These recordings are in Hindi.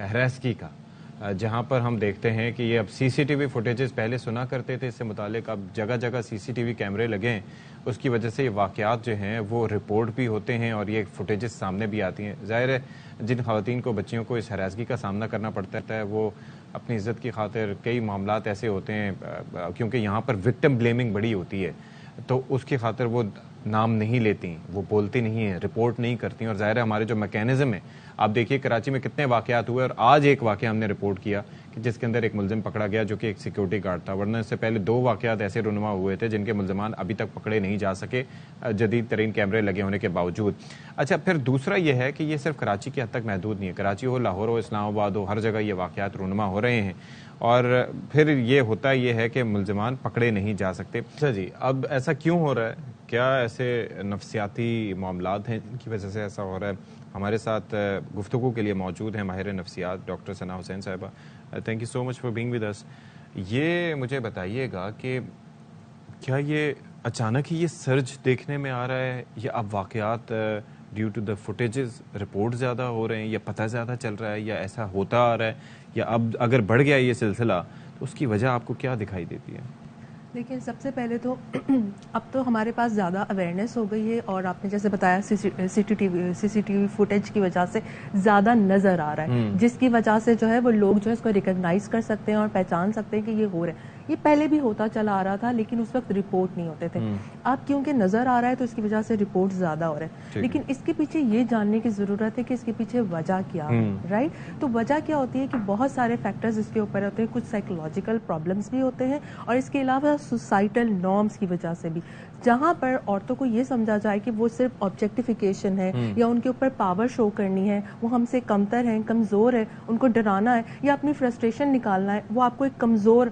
हरासगी का, जहां पर हम देखते हैं कि ये अब सीसीटीवी फुटेजेस पहले सुना करते थे इससे मुतालिक, अब जगह जगह सीसीटीवी कैमरे लगे हैं, उसकी वजह से ये वाक़यात जो हैं वो रिपोर्ट भी होते हैं और ये फुटेजेस सामने भी आती हैं। ज़ाहिर है जिन ख़वातीन को, बच्चियों को इस हरासगी का सामना करना पड़ता है वो अपनी इज़्ज़त की खातिर, कई मामलात ऐसे होते हैं क्योंकि यहाँ पर विक्टिम ब्लेमिंग बड़ी होती है, तो उसकी खातिर वो नाम नहीं लेती, वो बोलती नहीं है, रिपोर्ट नहीं करती। और ज़ाहिर है हमारे जो मैकेनिज़्म है, आप देखिए कराची में कितने वाक़यात हुए और आज एक वाक़या हमने रिपोर्ट किया कि जिसके अंदर एक मुलजिम पकड़ा गया जो कि एक सिक्योरिटी गार्ड था, वरना इससे पहले 2 वाक़यात ऐसे रुनुमा हुए थे जिनके मुलजमान अभी तक पकड़े नहीं जा सके जदीद तरीन कैमरे लगे होने के बावजूद। अच्छा, फिर दूसरा ये है कि ये सिर्फ कराची की हद तक महदूद नहीं है, कराची हो, लाहौर हो, इस्लामाबाद हो, हर जगह ये वाक़यात रुनुमा हो रहे हैं और फिर ये होता ये है कि मुलजमान पकड़े नहीं जा सकते। अच्छा जी, अब ऐसा क्यों हो रहा है? क्या ऐसे नफ्सियाती मामलात हैं जिनकी वजह से ऐसा हो रहा है? हमारे साथ गुफ्तगू के लिए मौजूद हैं माहिर नफ्सियात डॉक्टर सना हुसैन साहिबा। Thank you so much for being with us. ये मुझे बताइएगा कि क्या ये अचानक ही ये सर्ज देखने में आ रहा है या अब वाक़यात due to the footages report ज़्यादा हो रहे हैं या पता ज़्यादा चल रहा है या ऐसा होता आ रहा है, या अब अगर बढ़ गया ये सिलसिला तो उसकी वजह आपको क्या दिखाई देती है? देखिए, सबसे पहले तो अब तो हमारे पास ज़्यादा अवेयरनेस हो गई है और आपने जैसे बताया सीसीटीवी फुटेज की वजह से ज़्यादा नज़र आ रहा है, जिसकी वजह से जो है वो लोग जो है इसको रिकग्नाइज कर सकते हैं और पहचान सकते हैं कि ये हो रहा है। ये पहले भी होता चला आ रहा था लेकिन उस वक्त रिपोर्ट नहीं होते थे। अब क्योंकि नज़र आ रहा है तो इसकी वजह से रिपोर्ट ज़्यादा हो रहा है, लेकिन इसके पीछे ये जानने की ज़रूरत है कि इसके पीछे वजह क्या है, राइट? तो वजह क्या होती है कि बहुत सारे फैक्टर्स इसके ऊपर होते हैं, कुछ साइकोलॉजिकल प्रॉब्लम्स भी होते हैं और इसके अलावा सोसाइटल नॉर्म्स की वजह से भी, जहां पर औरतों को ये समझा जाए कि वो सिर्फ ऑब्जेक्टिफिकेशन है या उनके ऊपर पावर शो करनी है, वो हमसे कमतर हैं, कमज़ोर है, उनको डराना है या अपनी फ्रस्ट्रेशन निकालना है, वो आपको एक कमज़ोर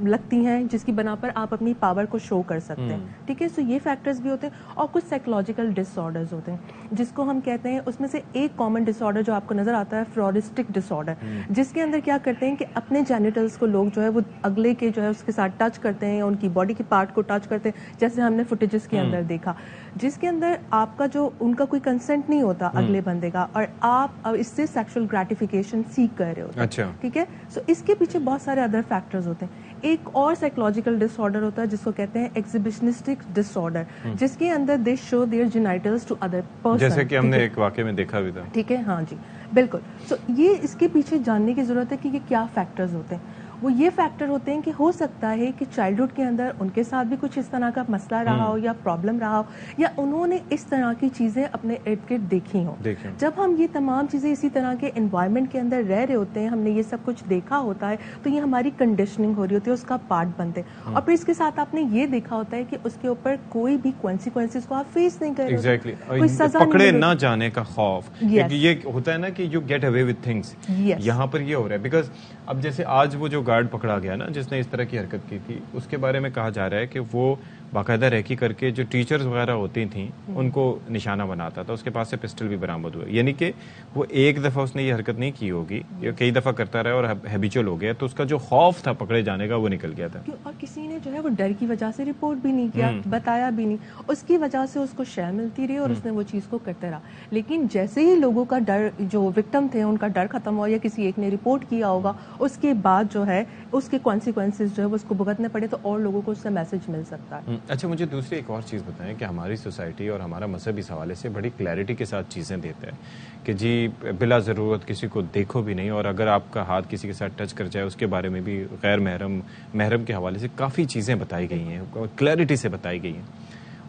लगती हैं जिसकी बना पर आप अपनी पावर को शो कर सकते हैं। ठीक है, सो ये फैक्टर्स भी होते हैं और कुछ साइकोलॉजिकल डिसऑर्डर्स होते हैं जिसको हम कहते हैं, उसमें से एक कॉमन डिसऑर्डर जो आपको नजर आता है फ्लोरिस्टिक डिसऑर्डर, जिसके अंदर क्या करते हैं कि अपने जेनिटल्स को लोग जो है वो अगले के जो है उसके साथ टच करते हैं, उनकी बॉडी के पार्ट को टच करते हैं, जैसे हमने फुटेजेस के अंदर देखा, जिसके अंदर आपका जो उनका कोई कंसेंट नहीं होता अगले बंदे का और आप अब इससे सेक्सुअल ग्रेटिफिकेशन सीख कर रहे होते हैं। अच्छा, ठीक है, सो इसके पीछे बहुत सारे अदर फैक्टर्स होते हैं। एक और साइकोलॉजिकल डिसऑर्डर होता है जिसको कहते हैं एग्जिबिशनिस्टिक डिसऑर्डर, जिसके अंदर they show their genitals to other person, जैसे कि हमने एक वाकये में देखा भी था। ठीक है, हाँ जी, बिल्कुल। सो ये इसके पीछे जानने की जरूरत है कि ये क्या फैक्टर्स होते हैं। वो ये फैक्टर होते हैं कि हो सकता है कि चाइल्डहुड के अंदर उनके साथ भी कुछ इस तरह का मसला रहा हो या प्रॉब्लम रहा हो या उन्होंने इस तरह की चीज़ें अपने इर्द गिर्द देखी हों। जब हम ये तमाम चीज़ें इसी तरह के एनवायरनमेंट के अंदर रह रहे होते हैं, हमने ये सब कुछ देखा होता है, तो ये हमारी कंडीशनिंग हो रही होती है, उसका पार्ट बनते हैं। और फिर इसके साथ आपने ये देखा होता है कि उसके ऊपर कोई भी कॉन्सिक्वेंसेस को आप फेस नहीं कर रहे, कोई सजा पकड़े ना जाने का खौफ। ये होता है ना कि you get away with things, यहाँ पर ये हो रहा है। बिकॉज अब जैसे आज वो जो गार्ड पकड़ा गया ना जिसने इस तरह की हरकत की थी, उसके बारे में कहा जा रहा है कि वो बाकायदा रेकी करके जो टीचर्स वगैरह होती थी उनको निशाना बनाता था, उसके पास से पिस्टल भी बरामद हुआ। यानी कि वो एक दफ़ा उसने ये हरकत नहीं की होगी, ये कई दफ़ा करता रहा और हैबिचुअल हो गया, तो उसका जो खौफ था पकड़े जाने का वो निकल गया था। और किसी ने जो है वो डर की वजह से रिपोर्ट भी नहीं किया, बताया भी नहीं, उसकी वजह से उसको शय मिलती रही और उसने वो चीज़ को करते रहा। लेकिन जैसे ही लोगों का डर, जो विक्टिम थे उनका डर खत्म हुआ या किसी एक ने रिपोर्ट किया होगा, उसके बाद जो है उसके कॉन्सिक्वेंसेस जो है उसको भुगतने पड़े, तो और लोगों को उससे मैसेज मिल सकता है। अच्छा, मुझे दूसरी एक और चीज़ बताएं कि हमारी सोसाइटी और हमारा मजहब इस हवाले से बड़ी क्लैरिटी के साथ चीज़ें देता है कि जी बिला ज़रूरत किसी को देखो भी नहीं, और अगर आपका हाथ किसी के साथ टच कर जाए उसके बारे में भी गैर महरम के हवाले से काफ़ी चीज़ें बताई गई हैं, क्लैरिटी से बताई गई हैं।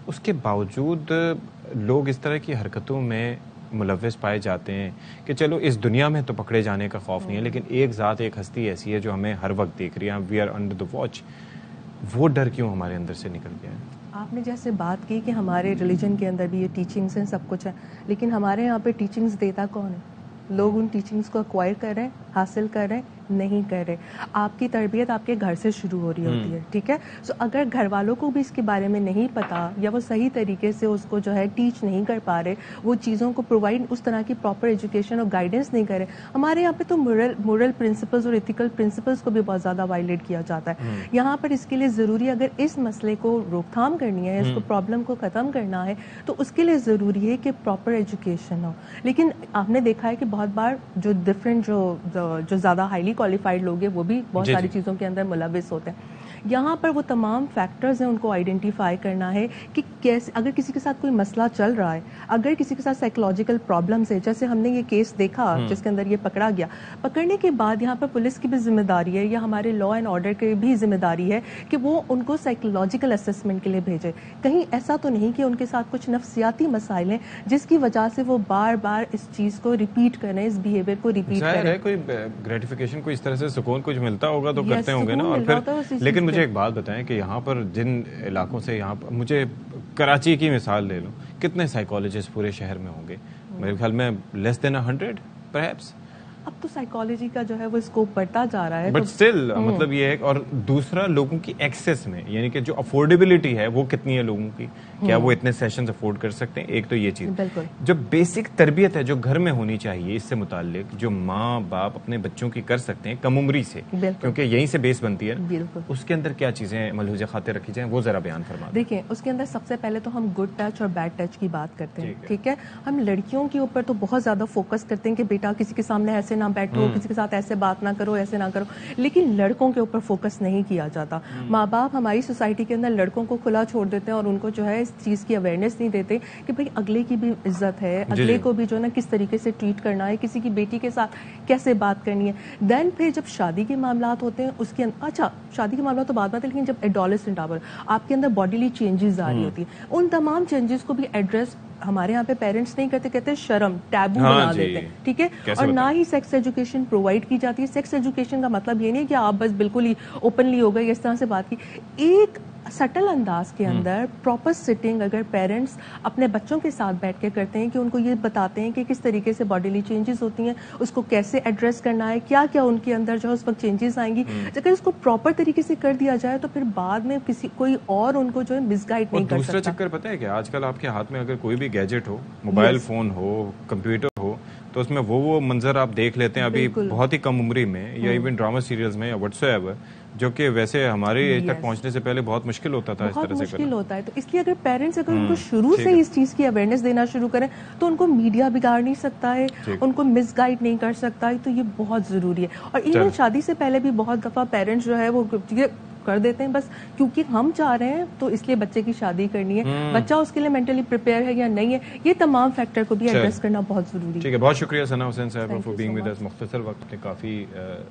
उसके बावजूद लोग इस तरह की हरकतों में मुलव्वस पाए जाते हैं कि चलो इस दुनिया में तो पकड़े जाने का खौफ नहीं है, लेकिन एक ज़ात, एक हस्ती ऐसी है जो हमें हर वक्त देख रही है, we are under the watch. वो डर क्यों हमारे अंदर से निकल गया है? आपने जैसे बात की कि हमारे रिलीजन के अंदर भी ये टीचिंग्स हैं, सब कुछ है, लेकिन हमारे यहाँ पे टीचिंग्स देता कौन है? लोग उन टीचिंग्स को एक्वायर कर रहे हैं, हासिल कर रहे हैं, नहीं कर रहे। आपकी तरबियत आपके घर से शुरू हो रही होती है, ठीक है। सो अगर घर वालों को भी इसके बारे में नहीं पता या वो सही तरीके से उसको जो है टीच नहीं कर पा रहे, वो चीज़ों को प्रोवाइड उस तरह की प्रॉपर एजुकेशन और गाइडेंस नहीं करे। हमारे यहाँ पे तो मोरल प्रिंसिपल्स और एथिकल प्रिंसिपल्स को भी बहुत ज़्यादा वायलेट किया जाता है। यहाँ पर इसके लिए ज़रूरी, अगर इस मसले को रोकथाम करनी है, इसको प्रॉब्लम को ख़त्म करना है, तो उसके लिए ज़रूरी है कि प्रॉपर एजुकेशन हो। लेकिन आपने देखा है कि बहुत बार जो डिफरेंट जो ज़्यादा हाईली क्वालिफाइड लोग हैं वो भी बहुत सारी चीज़ों के अंदर मुलविस होते हैं। यहाँ पर वो तमाम फैक्टर्स हैं, उनको आइडेंटिफाई करना है कि कैसे, अगर किसी के साथ कोई मसला चल रहा है, अगर किसी के साथ साइकोलॉजिकल प्रॉब्लम्स है, जैसे हमने ये केस देखा जिसके अंदर ये पकड़ा गया, पकड़ने के बाद यहाँ पर पुलिस की भी जिम्मेदारी है या हमारे लॉ एंड ऑर्डर की भी जिम्मेदारी है कि वो उनको साइकोलॉजिकल असेसमेंट के लिए भेजे। कहीं ऐसा तो नहीं कि उनके साथ कुछ नफ्सियाती मसाइल हैं जिसकी वजह से वो बार बार इस चीज़ को रिपीट करें, इस बिहेवियर को रिपीट करें। कोई ग्रेटिफिकेशन, कोई इस तरह से सुकून कुछ मिलता होगा तो करते होंगे ना। और फिर लेकिन मुझे एक बात बताएं कि यहाँ पर जिन इलाकों से, यहाँ पर मुझे कराची की मिसाल ले लूं, कितने साइकोलॉजिस्ट पूरे शहर में होंगे? मेरे ख्याल में लेस देन 100 परहैप्स। अब तो साइकोलॉजी का जो है वो स्कोप बढ़ता जा रहा है, बट स्टिल मतलब ये है। और दूसरा, लोगों की एक्सेस में, यानी कि जो अफोर्डेबिलिटी है वो कितनी है लोगों की, क्या वो इतने सेशंस अफोर्ड कर सकते हैं? एक तो ये चीज, जो बेसिक तरबियत है जो घर में होनी चाहिए इससे मुताल्लिक, जो माँ बाप अपने बच्चों की कर सकते हैं कम उम्री से, क्योंकि यहीं से बेस बनती है, उसके अंदर क्या चीजें मलहूज़े खातिर रखी जाए, वो जरा बयान फरमा। देखिए, उसके अंदर सबसे पहले तो हम गुड टच और बैड टच की बात करते हैं, ठीक है। हम लड़कियों के ऊपर तो बहुत ज्यादा फोकस करते हैं कि बेटा किसी के सामने ऐसे ना बैठो, किसी के साथ ऐसे बात ना करो, ऐसे ना करो, लेकिन लड़कों के ऊपर फोकस नहीं किया जाता। माँ बाप हमारी सोसाइटी के अंदर लड़कों को खुला छोड़ देते हैं और उनको जो है इस चीज की अवेयरनेस नहीं देते कि भाई अगले की भी इज्जत है, अगले को भी जो है ना किस तरीके से ट्रीट करना है, किसी की बेटी के साथ कैसे बात करनी है। देन फिर जब शादी के मामलात होते हैं उसके अच्छा, शादी के मामला तो बाद में, लेकिन जब एडोलेसेंट आवर आपके अंदर बॉडीली चेंजेस आ रही होती है, उन तमाम चेंजेस को भी एड्रेस हमारे यहाँ पे पेरेंट्स नहीं करते, कहते हैं शर्म, टैबू बना देते हैं, ठीक है। और ना ही सेक्स एजुकेशन प्रोवाइड की जाती है। सेक्स एजुकेशन का मतलब ये नहीं कि आप बस बिल्कुल ही ओपनली हो गए इस तरह से बात की। एक सटल अंदाज के अंदर प्रॉपर सिटिंग अगर पेरेंट्स अपने बच्चों के साथ बैठ के करते हैं कि उनको ये बताते हैं कि किस तरीके से बॉडीली चेंजेस होती हैं, उसको कैसे एड्रेस करना है, क्या क्या उनके अंदर जो है उस वक्त चेंजेस आएंगी, अगर इसको प्रॉपर तरीके से कर दिया जाए तो फिर बाद में किसी कोई और उनको जो है मिसगाइड नहीं कर सकता। दूसरा चक्कर पता है क्या, आजकल आपके हाथ में अगर कोई भी गैजेट हो, मोबाइल फोन हो, कंप्यूटर हो, तो उसमें वो मंजर आप देख लेते हैं अभी बहुत ही कम उम्री में, या इवन ड्रामा सीरियल्स में या व्हाट्सएवर, जो कि वैसे हमारे एज तक पहुंचने से पहले बहुत मुश्किल होता था, इस तरह से मुश्किल होता है। तो इसलिए अगर पेरेंट्स अगर उनको शुरू से इस चीज की अवेयरनेस देना शुरू करें तो उनको मीडिया बिगाड़ नहीं सकता है, उनको मिसगाइड नहीं कर सकता है, तो ये बहुत जरूरी है। और इवन शादी से पहले भी बहुत दफा पेरेंट्स जो है वो कर देते हैं, बस क्योंकि हम चाह रहे हैं तो इसलिए बच्चे की शादी करनी है, बच्चा उसके लिए मेंटली प्रिपेयर है या नहीं है, ये तमाम फैक्टर को भी एड्रेस करना बहुत जरूरी है। ठीक है, बहुत शुक्रिया सना हुसैन साहब फॉर बीइंग विद अस। मुख्तसर वक्त ने काफ़ी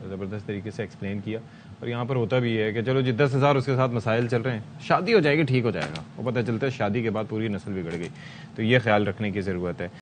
ज़बरदस्त तरीके से एक्सप्लेन किया। और यहाँ पर होता भी है कि चलो जी 10,000 उसके साथ मसाइल चल रहे हैं, शादी हो जाएगी, ठीक हो जाएगा, वो पता चलता है शादी के बाद पूरी नस्ल बिगड़ गई, तो ये ख्याल रखने की ज़रूरत है।